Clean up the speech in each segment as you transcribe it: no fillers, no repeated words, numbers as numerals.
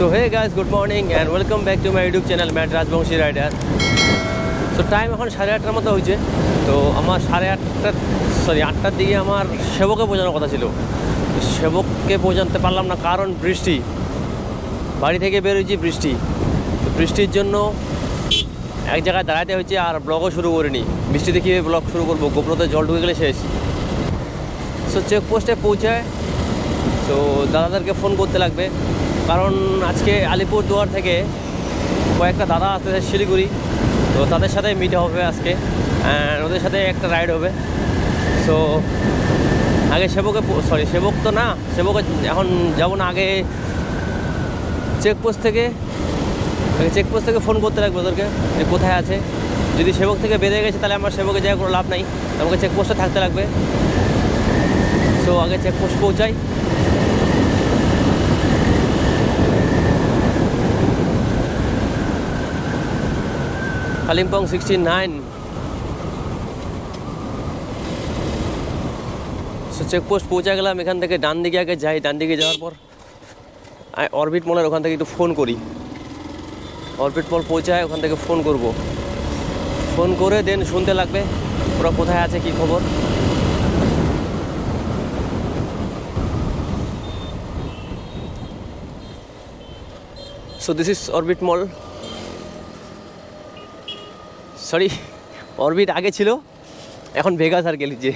So hey guys, good morning and welcome back to my YouTube channel Matt Rajbongshi Rider. So time এখন 8:30টার মতো হয়েছে। তো আমার 8টার দিকে আমার সেবকে পৌঁছানোর কথা ছিল। সেবককে পৌঁছাতে পারলাম না, কারণ বৃষ্টি। বাড়ি থেকে বেরোচ্ছি বৃষ্টি, তো বৃষ্টির জন্য এক জায়গায় দাঁড়াতে হচ্ছে আর ব্লগও শুরু করিনি। বৃষ্টিতে কীভাবে ব্লগ শুরু করবো, গোপ্রোতে জল ঢুকে গেলে শেষ। সো চেকপোস্টে পৌঁছায় তো দাদাদেরকে ফোন করতে লাগবে, কারণ আজকে আলিপুরদুয়ার থেকে কয়েকটা দাদা আসতেছে শিলিগুড়ি, তো তাদের সাথে মিট হবে আজকে, ওদের সাথে একটা রাইড হবে। সো আগে সেবক তো না, সেবকে এখন যাবো না, আগে চেকপোস্ট থেকে ফোন করতে লাগবে ওদেরকে যে কোথায় আছে। যদি সেবক থেকে বেরিয়ে গেছে তাহলে আমার সেবকে যাওয়ার কোনো লাভ নাই, আমাকে চেকপোস্টে থাকতে লাগবে। সো আগে চেকপোস্ট পৌঁছাই। কালিম্পং 69। সো চেকপোস্ট পৌঁছে গেলাম। এখান থেকে ডান দিকে আগে যাই, ডান দিকে যাওয়ার পর অরবিট মলের ওখান থেকে একটু ফোন করি। অরবিট মল পৌঁছায়, ওখান থেকে ফোন করব, ফোন করে দেন শুনতে লাগবে ওরা কোথায় আছে, কী খবর। So this is orbit mall, sorry orbit আগে ছিল, এখন ভেগা সার্কেল যে।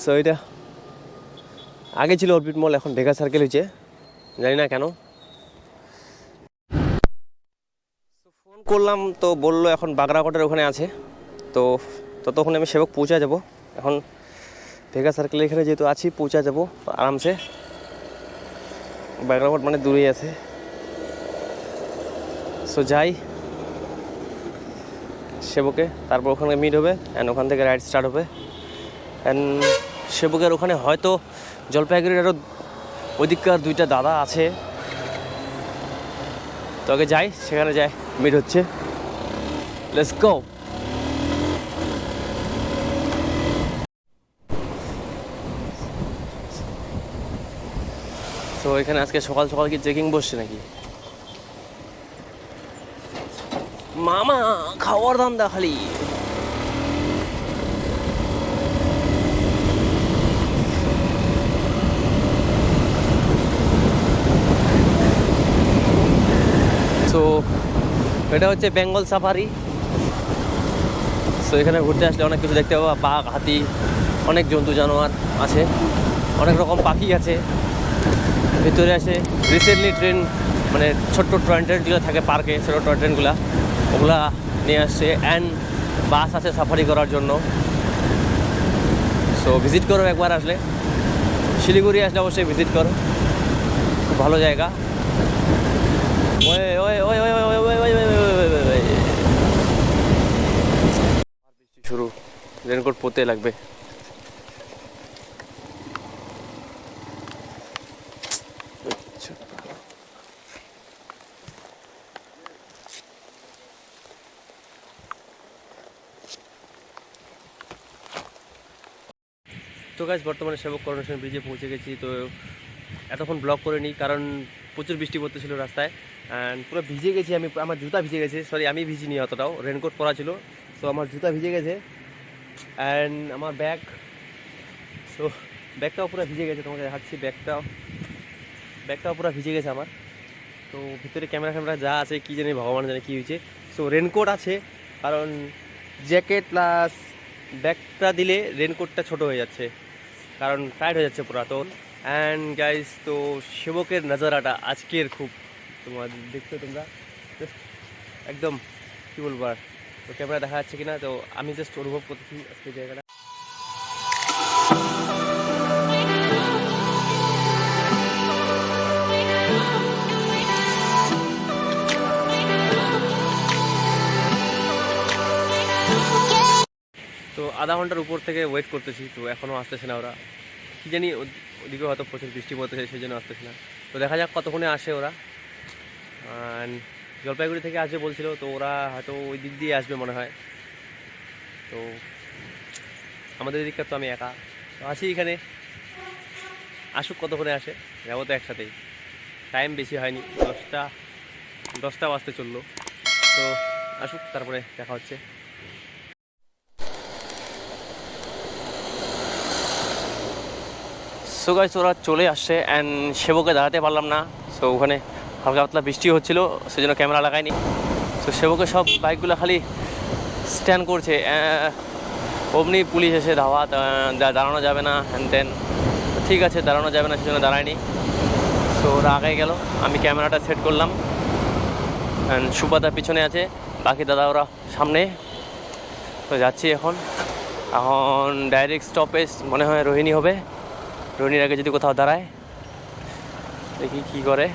সো এটা আগে ছিল অরবিট মল, এখন ভেগা সার্কেল হয়েছে, জানি না কেন। ফোন করলাম তো বললো এখন বাগরাকোটের ওখানে আছে, তো ততক্ষণে আমি সেবক পৌঁছা যাব। এখন ভেগা সার্কেলের এখানে যেহেতু আছি পৌঁছা যাব আরামসে। বাগরাকোট মানে দূরেই আছে। সো যাই সেবকে, তারপর ওখানে মিট হবে অ্যান্ড ওখান থেকে রাইড স্টার্ট হবে। অ্যান্ড সেবকের ওখানে হয়তো জলপাইগুড়ির আরও ওইদিককার দুইটা দাদা আছে, তো আগে যাই, সেখানে যাই মিট হচ্ছে। Let's go. তো এখানে আজকে সকাল সকাল কি চেকিং বসছে নাকি? মামা খাওয়ার দাম দা খালি। তো এটা হচ্ছে বেঙ্গল সাফারি। সো এখানে ঘুরতে আসলে অনেক কিছু দেখতে পাবো, বাঘ, হাতি, অনেক জন্তু জানোয়ার আছে, অনেক রকম পাখি আছে। ভিতরে আসে রিসেন্টলি ট্রেন, মানে ছোট্ট টয় ট্রেনগুলো থাকে পার্কে, ছোটো টয় ট্রেনগুলো, ওগুলা নিয়ে আসছে। অ্যান্ড বাস আছে সাফারি করার জন্য। সো ভিজিট করো একবার, আসলে শিলিগুড়ি আসলে অবশ্যই ভিজিট করো, খুব ভালো জায়গা। বৃষ্টি শুরু, রেনকোট পরতে লাগবে। তো গাইস, বর্তমানে সেবক করোনেশন ব্রিজে পৌঁছে গেছি। তো এতক্ষণ ব্লগ করে নিই, কারণ প্রচুর বৃষ্টি পড়তেছিল রাস্তায়, অ্যান্ড পুরো ভিজে গেছি আমি, আমার জুতা ভিজে গেছে। সরি, আমি ভিজিনি অতটাও, রেনকোট পরা ছিল। সো আমার জুতা ভিজে গেছে অ্যান্ড আমার সো ব্যাগটাও পুরো ভিজে গেছে, তোমাকে দেখাচ্ছি। ব্যাগটাও পুরো ভিজে গেছে আমার। তো ভিতরে ক্যামেরা যা আছে কী জানি, ভগবান জানে কী হয়েছে। সো রেনকোট আছে, কারণ জ্যাকেট প্লাস ব্যাগটা দিলে রেনকোটটা ছোট হয়ে যাচ্ছে, কারণ টাইট হয়ে যাচ্ছে পুরাতন। অ্যান্ড গাইস, তো সেবকের নজারাটা আজকের খুব তোমার দেখছো তোমরা, একদম কী বলবো আর। তো ক্যামেরা দেখা যাচ্ছে কিনা, তো আমি জাস্ট অনুভব করতেছি আজকের জায়গাটা। তো আধা ঘন্টার উপর থেকে ওয়েট করতেছি, তো এখনও আসতেছে না ওরা। কী জানি ওদিকে হয়তো প্রচুর বৃষ্টি পড়তেছে, সেই জন্য আসতেছে না। তো দেখা যাক কতক্ষণে আসে ওরা। জলপাইগুড়ি থেকে আসবে বলছিল, তো ওরা হয়তো ওই দিক দিয়ে আসবে মনে হয়। তো আমাদের এদিককার তো আমি একা তো আছি এখানে। আসুক, কতক্ষণে আসে, যাবো তো একসাথেই। টাইম বেশি হয়নি, 10টা বাজতে চললো। তো আসুক, তারপরে দেখা হচ্ছে। সো গাইস, ওরা চলে আসছে অ্যান্ড সেবকে দাঁড়াতে পারলাম না। সো ওখানে হালকা পাতলা বৃষ্টি হচ্ছিলো, সেজন্য ক্যামেরা লাগাইনি। তো সেবকে সব বাইকগুলো খালি স্ট্যান্ড করছে, অমনি পুলিশ এসে ধাওয়া, দাঁড়ানো যাবে না, হ্যান ত্যান। ঠিক আছে, দাঁড়ানো যাবে না, সেজন্য দাঁড়ায়নি। সো ওরা আগে গেল, আমি ক্যামেরাটা সেট করলাম, অ্যান্ড সুপাতা পিছনে আছে, বাকি দাদা ওরা সামনে। তো যাচ্ছি এখন ডাইরেক্ট স্টপেজ মনে হয় রোহিণী হবে। রোহিণীর আগে যদি কোথাও দাঁড়ায়, দেখি কী করে।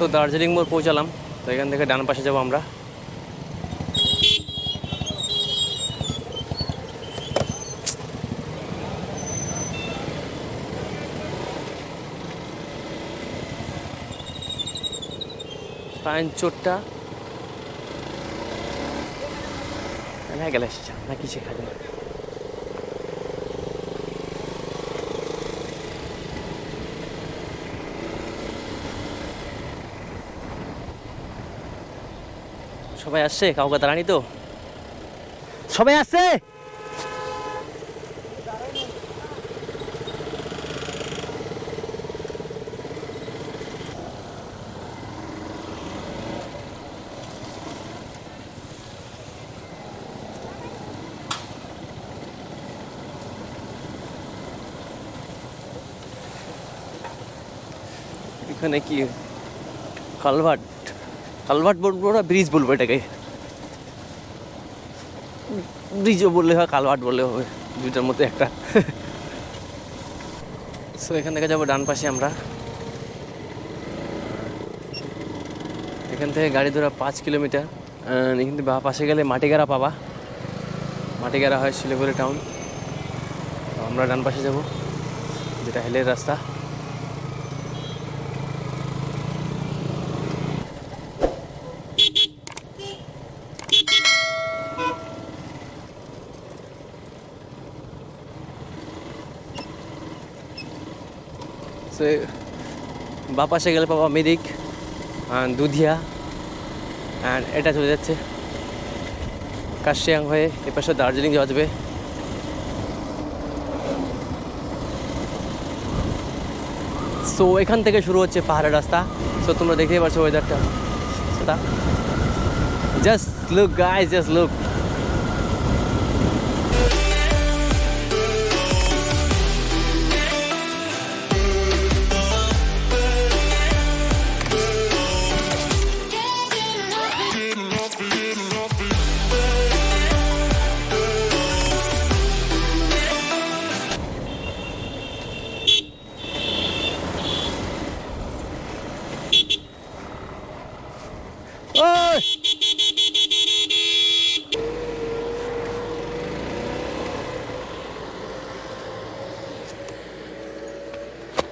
সো দার্জিলিং মোড় পৌঁছালাম। তো এখান থেকে ডান পাশে যাবো আমরা। পাঁচচোরটা গেলে না কি শেখা যায়। সবাই আসছে, কাউকে দাঁড়ানি তো, সবাই আসছে। এখানে কি কালভার্ট, কালভার্ট বলবো না ব্রিজ বলবো এটাকে। ব্রিজও বললে হয়, কালভার্ট বললে হবে, দুইটার মধ্যে একটা। সো এখান থেকে যাবো ডান পাশে আমরা। এখান থেকে গাড়ি ধরা 5 কিলোমিটার। কিন্তু বা পাশে গেলে মাটিগাড়া পাবা, মাটিগাড়া হয় শিলিগুড়ি টাউন। তো আমরা ডান পাশে যাব, যেটা হেলের রাস্তা। সো বা পাশে গেলে পাবা মিরিক, দুধিয়া, অ্যান্ড এটা চলে যাচ্ছে কার্শিয়াং হয়ে এপাশে দার্জিলিং যাওয়া যাবে। সো এখান থেকে শুরু হচ্ছে পাহাড়ের রাস্তা। সো তোমরা দেখতেই পাচ্ছ ওয়েদারটা, just look guys, just look.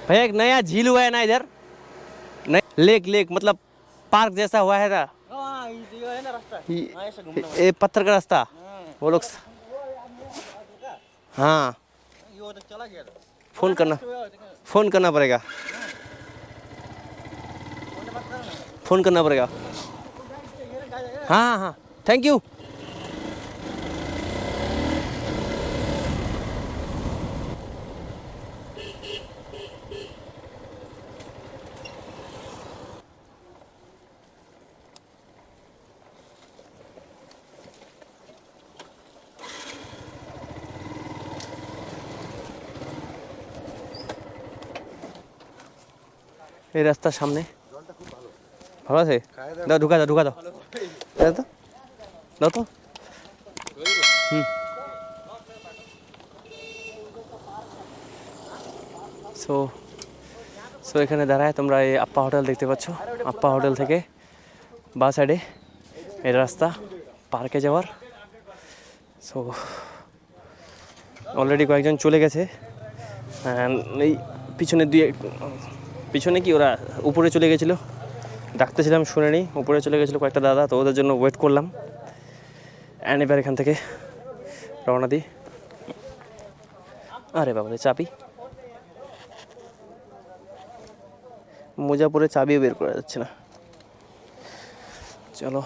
भैया एक नया झील हुआ है ना इधर, लेक लेक मतलब पार्क जैसा हुआ है ना, ये पत्थर का रास्ता। वो लोग हाँ, फोन करना पड़ेगा, फोन करना पड़ेगा। हाँ हाँ, थैंक यू। এই রাস্তার সামনে ভালো আছে, দাও ঢুকা দাও, ঢুকা দাও, দাও তো, দাও তো। সো এখানে দাঁড়ায় তোমরা এই আপ্পা হোটেল দেখতে পাচ্ছ। আপ্পা হোটেল থেকে বা সাইডে এই রাস্তা পার্কে যাওয়ার। সো অলরেডি কয়েকজন চলে গেছে। এই পিছনে কি ওরা উপরে চলে গেছিলো, ডাকতেছিলাম শুনেনি, উপরে চলে গেছিলো কয়েকটা দাদা, তো ওদের জন্য ওয়েট করলাম। অ্যান্ড এবার এখান থেকে রওনা দিই। আরে বাবা চাবি, মোজা পরে চাবিও বের করা যাচ্ছে না। চলো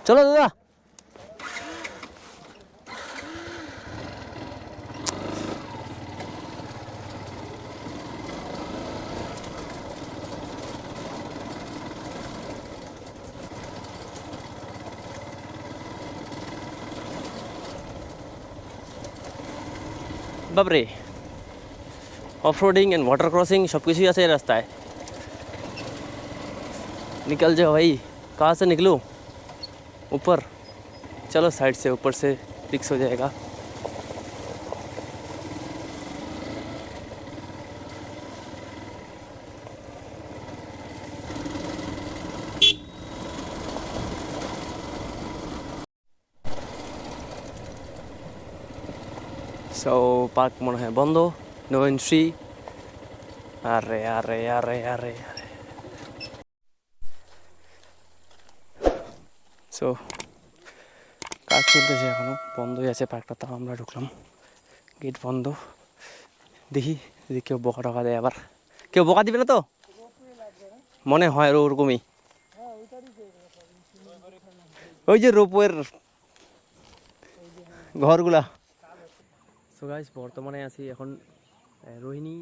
চলো দাদা। বাবরে, off roading and water crossing सब कुछ ही ऐसे रास्ता है। निकल जाओ भाई, कहाँ से निकलूँ? ऊपर चलो, साइड से ऊपर से फिक्स हो जाएगा। सो पार्क मन है बंद, नो एंट्री। अरे अरे अरे अरे अरे সো কাজ চলতেছে এখনও, বন্ধই আছে পার্কটা। তাও আমরা ঢুকলাম, গেট বন্ধ। দেখি যদি কেউ বকা টকা দেয়। আবার কেউ বকা দিবে না তো? মনে হয় ওরকমই, ওই যে রোপওয়ের ঘরগুলা। সো গাইস, বর্তমানে আছি এখন রোহিণী,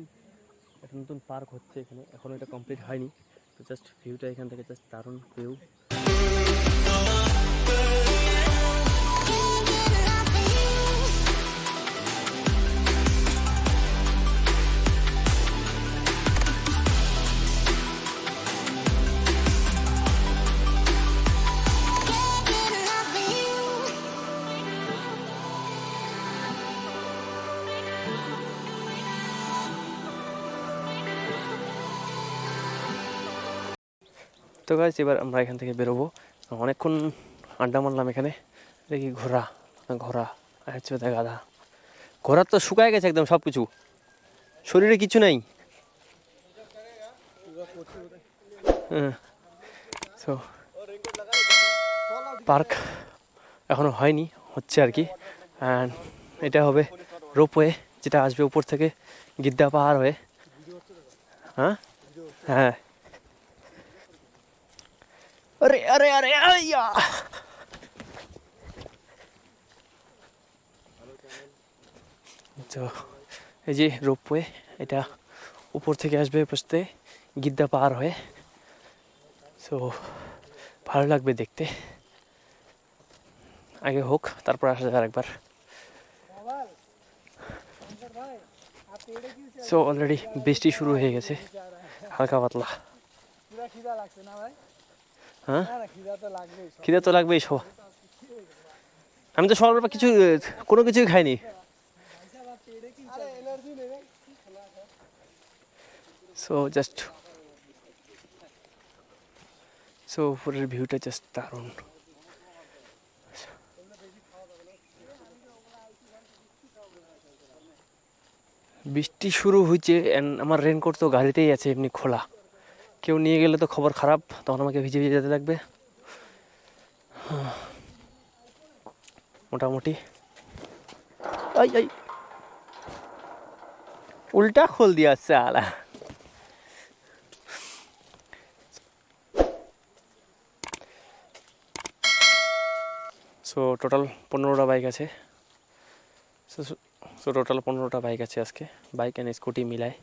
একটা নতুন পার্ক হচ্ছে এখানে, এখনও এটা কমপ্লিট হয়নি। তো জাস্ট ভিউটা এখান থেকে জাস্ট দারুণ ভিউ। তো গাইস, এবার আমরা এখান থেকে বেরোবো। অনেকক্ষণ আড্ডা মারলাম এখানে। দেখি ঘোড়া, ঘোড়া হচ্ছে গাধা। ঘোড়ার তো শুকায় গেছে একদম, সব কিছু, শরীরে কিছু নাই। হ্যাঁ, সো পার্ক এখনও হয়নি, হচ্ছে আর কি। অ্যান্ড এটা হবে রোপওয়ে, যেটা আসবে উপর থেকে গিদ্দা পাহাড় হয়ে। হ্যাঁ হ্যাঁ, अरे अरे अरे या তো এই যে রোপওয়ে, এটা উপর থেকে আসবে বসতে গিদ্দা পাহাড় হয়ে। সো ভালো লাগবে দেখতে, আগে হোক তারপর আসা যাবে আরেকবার। সো অলরেডি বৃষ্টি শুরু হয়ে গেছে হালকা পাতলা। হ্যাঁ, খিদে তো লাগবেই সব। আমি তো সবার কিছু কোনো কিছুই খাইনি। সো জাস্ট উপরের ভিউটা জাস্ট দারুণ। বৃষ্টি শুরু হয়েছে, আমার রেনকোট তো গাড়িতেই আছে এমনি খোলা। কেউ নিয়ে গেলে তো খবর খারাপ, তখন আমাকে ভিজে ভিজে যেতে লাগবে। মোটামুটি উল্টা খোল দিয়া সালা। সো টোটাল 15টা বাইক আছে। সো টোটাল 15টা বাইক আছে আজকে, বাইক অ্যান্ড স্কুটি মিলায়।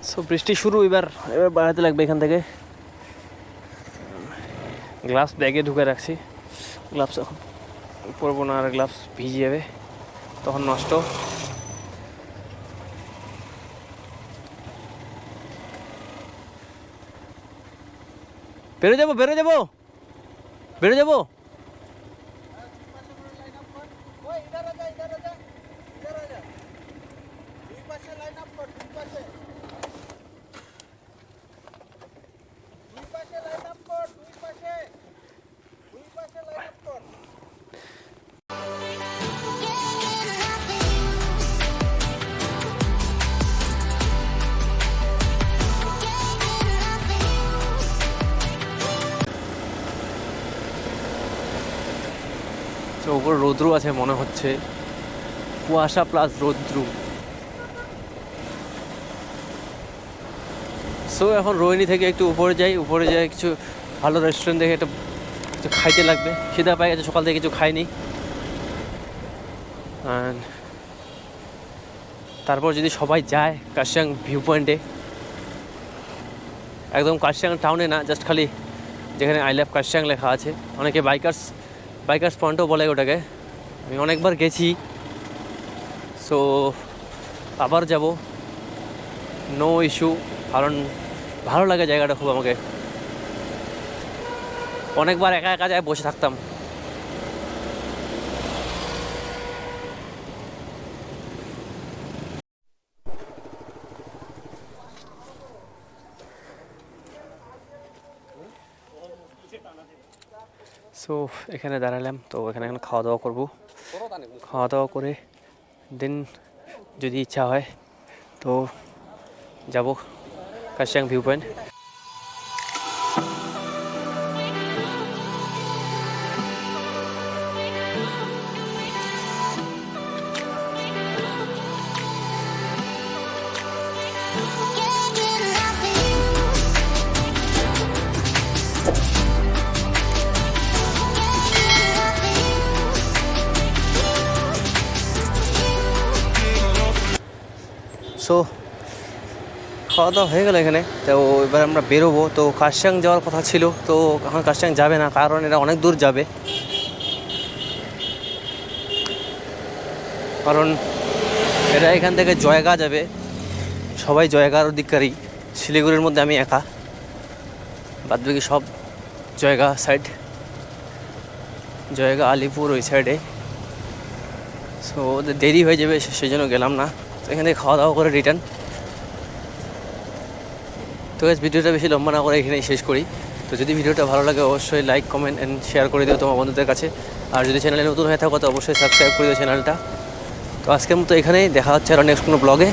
সো বৃষ্টি শুরু, এবার বাড়াতে লাগবে এখান থেকে। গ্লাভস ব্যাগে ঢুকে রাখছি, গ্লাভস এখন পরবো না, আর গ্লাভস ভিজে যাবে তখন নষ্ট। বেরো যাবো বেরো যাবো? তো উপরে রৌদ্র আছে মনে হচ্ছে, কুয়াশা প্লাস রৌদ্র। সো এখন রোহিণী থেকে একটু উপরে যাই কিছু ভালো রেস্টুরেন্ট দেখে একটু কিছু খাইতে লাগবে। খিদা পাই গেছে, সকাল থেকে কিছু খাইনি। তারপর যদি সবাই যায় কার্শিয়াং ভিউ পয়েন্টে, একদম কার্শিয়াং টাউনে না, জাস্ট খালি যেখানে আই লাভ কার্শিয়াং লেখা আছে। অনেকে বাইকার্স পয়েন্টও বলে ওটাকে। আমি অনেকবার গেছি, সো আবার যাব, নো ইস্যু। কারণ ভালো লাগে জায়গাটা খুব। আমাকে অনেকবার একা একা যায় বসে থাকতাম। সো এখানে দাঁড়ালাম, তো এখানে খাওয়া দাওয়া করবো। খাওয়া দাওয়া করে দেন যদি ইচ্ছা হয় তো যাব কার্শিয়াং ভিউ পয়েন্ট। সো খাওয়া দাওয়া হয়ে গেল এখানে। তো এবার আমরা বেরোবো। তো কার্শিয়াং যাওয়ার কথা ছিল, তো এখন কার্শিয়াং যাবে না, কারণ এরা অনেক দূর যাবে। কারণ এরা এখান থেকে জয়গা যাবে, সবাই জয়গার অধিকারী। শিলিগুড়ির মধ্যে আমি একা, বাদবাকি সব জয়গা সাইড, জয়গা আলিপুর ওই সাইডে। সো ওদের দেরি হয়ে যাবে, সেই জন্য গেলাম না। তো এখান থেকে খাওয়া দাওয়া করে রিটার্ন। তো ভিডিওটা বেশি লম্বা না করে এখানেই শেষ করি। তো যদি ভিডিওটা ভালো লাগে অবশ্যই লাইক, কমেন্ট অ্যান্ড শেয়ার করে দিও তোমার বন্ধুদের কাছে। আর যদি চ্যানেলে নতুন হয়ে থাকো তো অবশ্যই সাবস্ক্রাইব করে দিও চ্যানেলটা। তো আজকের মতো এখানেই, দেখা হচ্ছে আরও নেক্সট কোনো ব্লগে।